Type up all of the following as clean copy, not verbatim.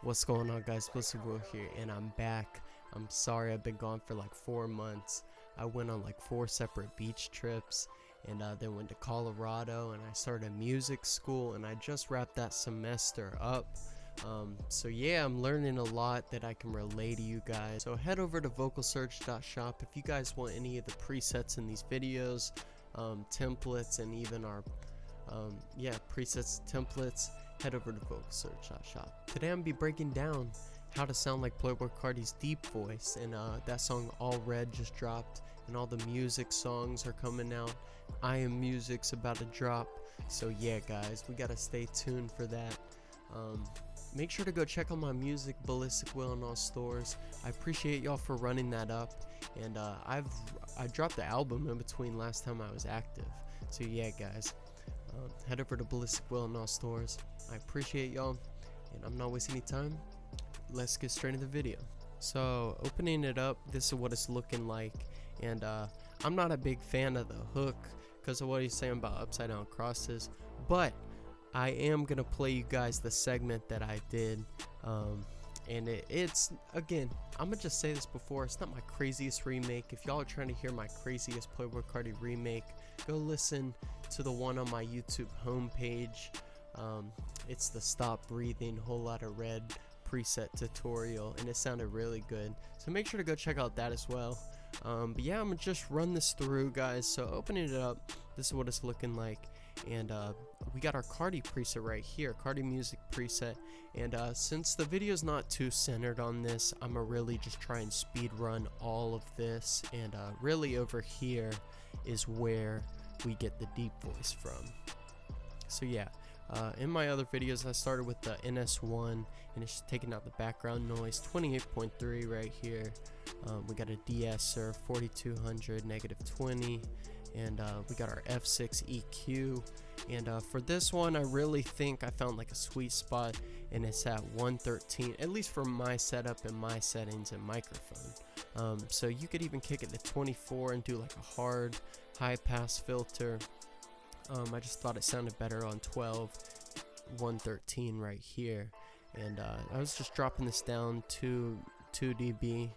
What's going on, guys? Bxllistic Will here, and I'm back. I'm sorry I've been gone for like 4 months. I went on like 4 separate beach trips, and then went to Colorado, and I started a music school, and I just wrapped that semester up. So yeah, I'm learning a lot that I can relay to you guys. So head over to vocalsearch.shop if you guys want any of the presets in these videos, templates, and even our presets, templates. Head over to vocalsearch.shop. Today I'm gonna be breaking down how to sound like Playboi Carti's deep voice, and that song All Red just dropped, and all the music songs are coming out. I Am Music's about to drop, so yeah guys, we gotta stay tuned for that. Make sure to go check out my music, Bxllistic Will, in all stores. I appreciate y'all for running that up, and I dropped the album in between last time I was active, so yeah guys, head over to Bxllistic Will in all stores. I appreciate y'all, and I'm not wasting any time. Let's get straight into the video. So opening it up, this is what it's looking like, and I'm not a big fan of the hook because of what he's saying about upside down crosses, but I am gonna play you guys the segment that I did, and it's, again, I'm gonna just say this before, it's not my craziest remake. If y'all are trying to hear my craziest Playboi Carti remake, go listen to the one on my YouTube homepage. It's the Stop Breathing Whole Lot of Red preset tutorial, and it sounded really good, so make sure to go check out that as well. But yeah, I'm gonna just run this through, guys. So opening it up, this is what it's looking like, and we got our Carti preset right here, Carti music preset, and since the video is not too centered on this, I'm gonna really just try and speed run all of this, and really over here is where we get the deep voice from. So yeah, in my other videos I started with the NS1, and it's taking out the background noise, 28.3 right here. We got a de-esser 4200 -20, and we got our F6 EQ, and for this one I really think I found like a sweet spot, and it's at 113, at least for my setup and my settings and microphone. So you could even kick it to 24 and do like a hard high pass filter. I just thought it sounded better on 12, 113 right here, and I was just dropping this down to 2 dB,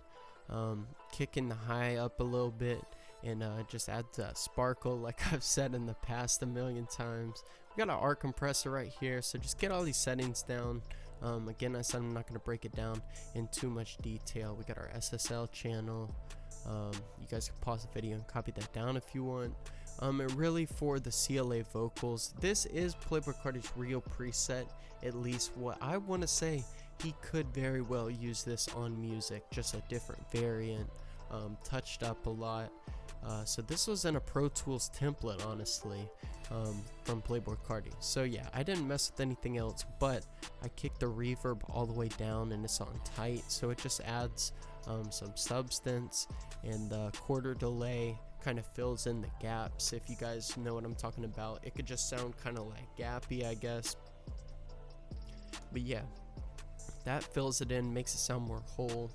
kicking the high up a little bit, and just add that sparkle like I've said in the past a million times. We got an art compressor right here, so just get all these settings down. Again, I said I'm not going to break it down in too much detail. We got our SSL channel. You guys can pause the video and copy that down if you want. And really for the CLA vocals, this is Playboi Carti's real preset, at least what I want to say. He could very well use this on music, just a different variant, touched up a lot. So this was in a Pro Tools template, honestly, from Playboi Carti. So yeah, I didn't mess with anything else, but I kicked the reverb all the way down, and it's on tight, so it just adds some substance, and the quarter delay kind of fills in the gaps. If you guys know what I'm talking about, it could just sound kind of like gappy, I guess, but yeah, that fills it in, makes it sound more whole.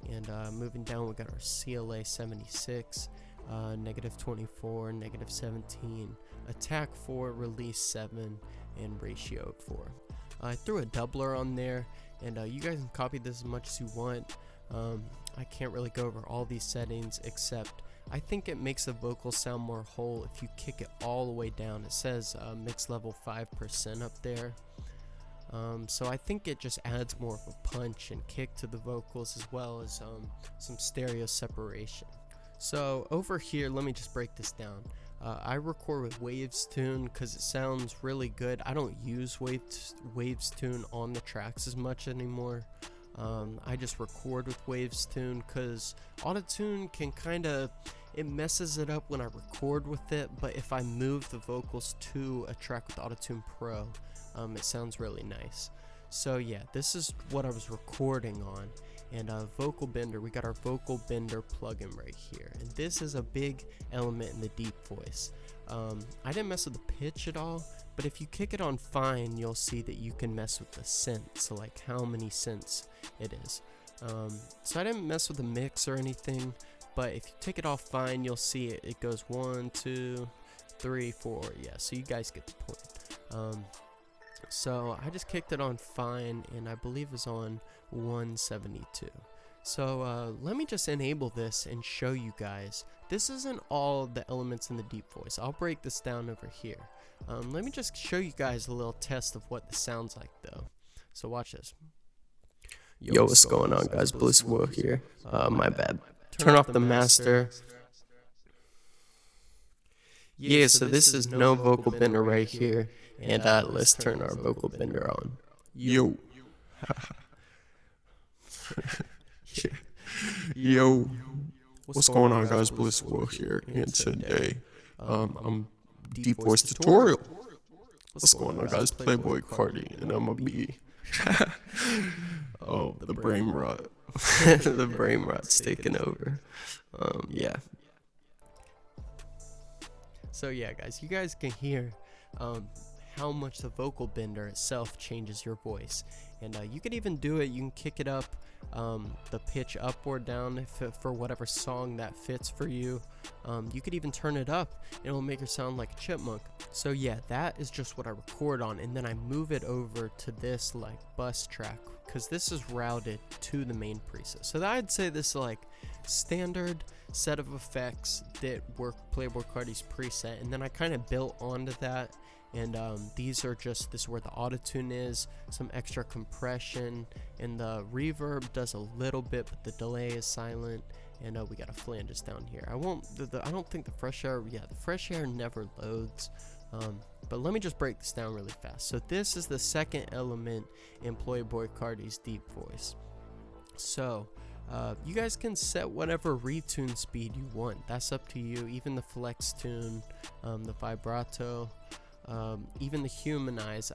And moving down, we got our CLA 76, -24, -17, attack 4, release 7, and ratio 4. I threw a doubler on there, and you guys can copy this as much as you want. I can't really go over all these settings, except I think it makes the vocals sound more whole if you kick it all the way down. It says mix level 5% up there. So I think it just adds more of a punch and kick to the vocals, as well as some stereo separation. So over here, let me just break this down. I record with Waves Tune because it sounds really good. I don't use Waves Tune on the tracks as much anymore. I just record with Waves Tune because Autotune can it messes it up when I record with it, but if I move the vocals to a track with Autotune Pro, it sounds really nice. So yeah, this is what I was recording on. And Vocal Bender, we got our Vocal Bender plugin right here, and this is a big element in the deep voice. I didn't mess with the pitch at all, but if you kick it on fine, you'll see that you can mess with the synth, so like how many synths it is. So I didn't mess with the mix or anything, but if you take it off fine, you'll see it goes 1, 2, 3, 4. Yeah, so you guys get the point. So I just kicked it on fine, and I believe it's on 172. So let me just enable this and show you guys. This isn't all the elements in the deep voice. I'll break this down over here. Let me just show you guys a little test of what this sounds like though. So watch this. Yo, what's going on, guys? Bxllistic Will here. My bad. Turn off the master. Yeah, so this is no vocal bender right here. And let's turn our vocal bender on. Yo. Yo. What's going on, guys? Bxllistic Will here. And today, I'm deep voice tutorial. What's going on, guys? Playboi Carti, and I'm gonna be oh, the brain rot. The brain rot's taking over. Yeah. So yeah, guys, you guys can hear how much the vocal bender itself changes your voice, and you could even do it. You can kick it up, the pitch up or down for whatever song that fits for you. You could even turn it up, and it'll make you sound like a chipmunk. So yeah, that is just what I record on, and then I move it over to this like bus track, because this is routed to the main preset. So I'd say this is like standard set of effects that work Playboi Carti's preset, and then I kind of built onto that. And these are just, this is where the auto-tune is, some extra compression, and the reverb does a little bit, but the delay is silent. And we got a flanges down here. I don't think the fresh air, yeah, the fresh air never loads. But let me just break this down really fast. So this is the second element in Playboi Carti's deep voice. So you guys can set whatever retune speed you want. That's up to you. Even the flex tune, the vibrato, even the humanize.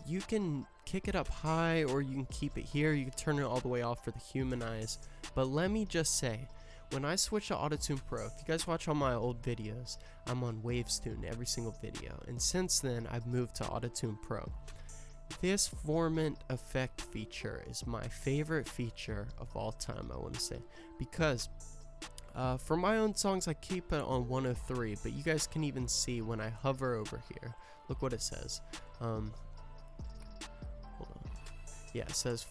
You can kick it up high, or you can keep it here. You can turn it all the way off for the humanize. But let me just say, when I switch to Auto-Tune Pro, if you guys watch all my old videos, I'm on Waves tune every single video, and since then I've moved to Auto-Tune Pro. This formant effect feature is my favorite feature of all time, I want to say, because for my own songs I keep it on 103, but you guys can even see when I hover over here, look what it says. Hold on. Yeah, it says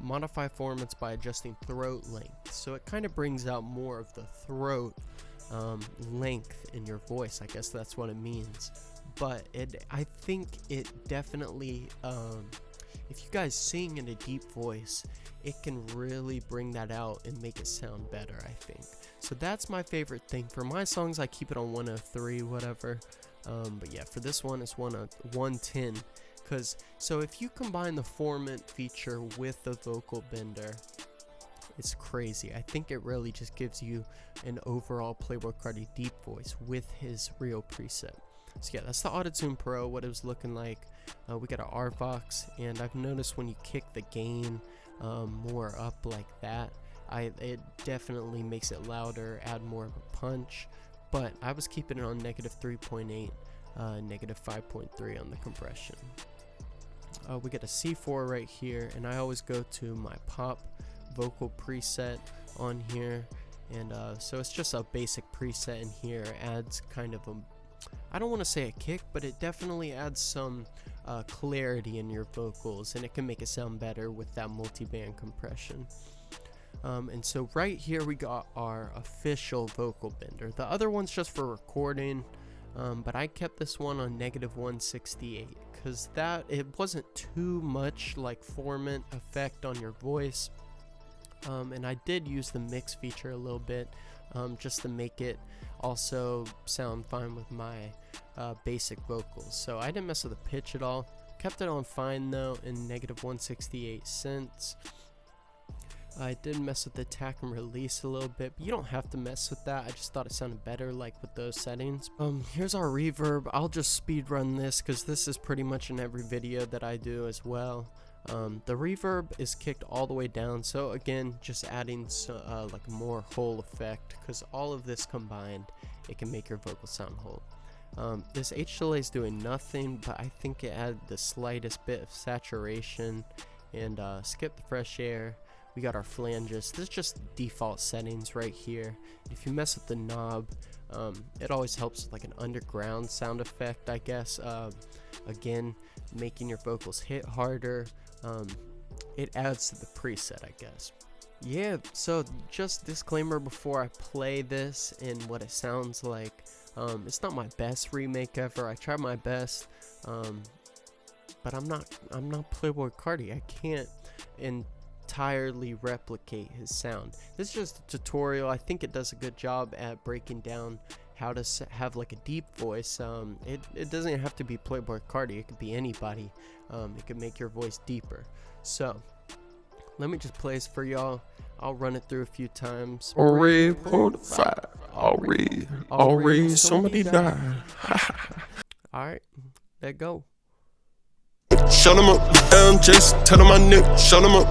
modify formants by adjusting throat length. So it kind of brings out more of the throat length in your voice. I guess that's what it means. But I think it definitely, if you guys sing in a deep voice, it can really bring that out and make it sound better, I think. So that's my favorite thing. For my songs, I keep it on 103, whatever. But yeah, for this one, it's 110. So if you combine the formant feature with the vocal bender, it's crazy. I think it really just gives you an overall Playboi Carti deep voice with his real preset. So yeah, that's the Auto-Tune Pro, what it was looking like. We got an RVox, and I've noticed when you kick the gain more up like that, it definitely makes it louder, add more of a punch. But I was keeping it on -3.8, -5.3 on the compression. We get a C4 right here, and I always go to my pop vocal preset on here, and so it's just a basic preset in here. It adds kind of a, I don't want to say a kick, but it definitely adds some clarity in your vocals, and it can make it sound better with that multi-band compression. And so right here we got our official vocal bender. The other one's just for recording, but I kept this one on -168 because it wasn't too much like formant effect on your voice. And I did use the mix feature a little bit, just to make it also sound fine with my basic vocals. So I didn't mess with the pitch at all. Kept it on fine though in -168 cents. I did mess with the attack and release a little bit, but you don't have to mess with that. I just thought it sounded better like with those settings. Here's our reverb. I'll just speed run this because this is pretty much in every video that I do as well. The reverb is kicked all the way down, so again, just adding like more whole effect, because all of this combined, it can make your vocal sound whole. This H delay is doing nothing, but I think it added the slightest bit of saturation. And skip the fresh air. We got our flanges. This is just default settings right here. If you mess with the knob, it always helps with like an underground sound effect, I guess. Again, making your vocals hit harder. It adds to the preset, I guess. Yeah, so just disclaimer before I play this and what it sounds like. It's not my best remake ever. I tried my best, but I'm not Playboi Carti. I can't entirely replicate his sound. This is just a tutorial. I think it does a good job at breaking down how to have like a deep voice. It doesn't have to be Playboi Carti. It could be anybody. It could make your voice deeper. So let me just play this for y'all. I'll run it through a few times. Already pulled the fire. Already somebody died. Alright, let go. Shut 'em up, MJs, tell them my nigga, shut 'em up.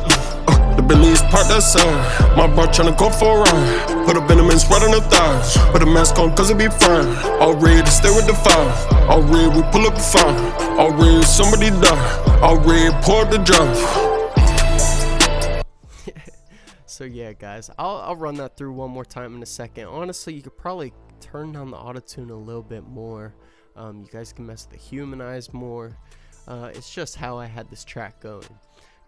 The Bentleys parked outside, my bro tryna go for a ride. Put a Benjamins right on the thighs, put a mask on cause it be fine. Already stay with the five, already we pull up the five. Already somebody die, already poured the drive. So yeah, guys, I'll run that through one more time in a second. Honestly, you could probably turn down the auto-tune a little bit more. You guys can mess with the humanize more. It's just how I had this track going.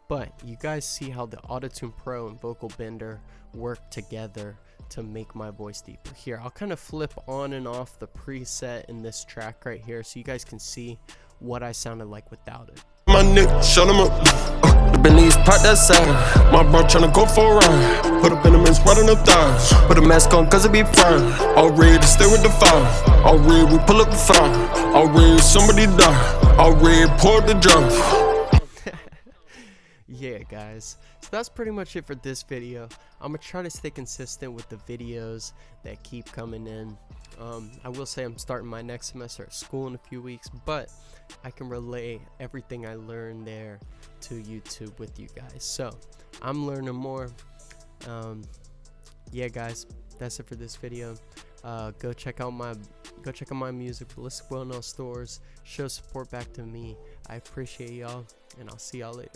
But you guys see how the Auto-Tune Pro and Vocal Bender work together to make my voice deeper. Here, I'll kind of flip on and off the preset in this track right here so you guys can see what I sounded like without it. My nigga, shut 'em up. The Bentleys parked outside, my bro tryna go for a ride. Put a Benjamins right on the thighs, put a mask on cause it be fine. Already stay with the five, already we pull up the five. Already somebody die, already poured the drive. Yeah, guys, so that's pretty much it for this video. I'm gonna try to stay consistent with the videos that keep coming in. I will say I'm starting my next semester at school in a few weeks, but I can relay everything I learned there to YouTube with you guys. So I'm learning more. Yeah, guys, that's it for this video. Go check out my music, Bxllistic Will in all stores. Show support back to me. I appreciate y'all, and I'll see y'all later.